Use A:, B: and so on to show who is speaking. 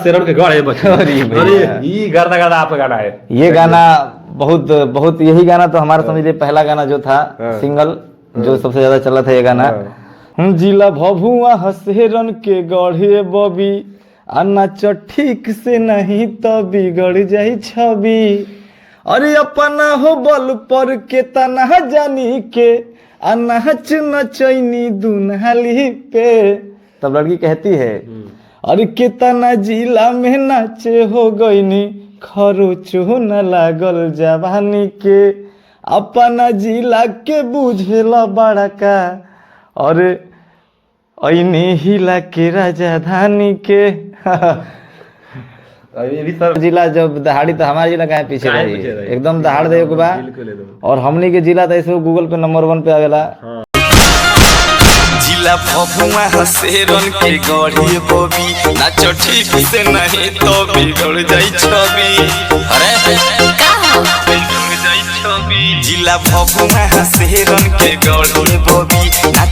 A: शेरन के गढ़ है बच्चे। अरे ये गर्दा गर्दा आपका गाना है।
B: ये गाना बहुत बहुत, यही गाना तो हमारा समझ लीजिए पहला गाना जो था सिंगल, जो सबसे ज्यादा चला था ये गाना। जिला भभुआ हसेरन के गढ़े बबी, अन्ना ठीक से नहीं तो बिगड़ जाई छवि। अरे अपना हो बल पर के तना जानी के, अनाच नचैनी दुनहाली पे। तब लड़की कहती है अरे केतना जिला में नाचे हो गईनी, खरोचो न लागल जवानी के। अपना जिला के बुझेला बड़ा का, और ऐनी हिला के राजधानी के।
A: ये भी सर
B: जिला जब दहाड़ी तो हमारा जिला कहाँ पीछे
A: काहे
B: रही,
A: पीछे रही?
B: एकदम दहाड़ दे के बा।
A: बिल्कुल एकदम।
B: और हमनी के जिला तो ऐसे गूगल पे नंबर 1 पे आवेला।
C: जिला भभुआ हसेरन के गढ़ी बबी, नाचो ठीक से नहीं तो बिगड़ जाई छवि। अरे बिगड़ जाई छवि। जिला भभुआ हसेरन के गढ़ी बबी।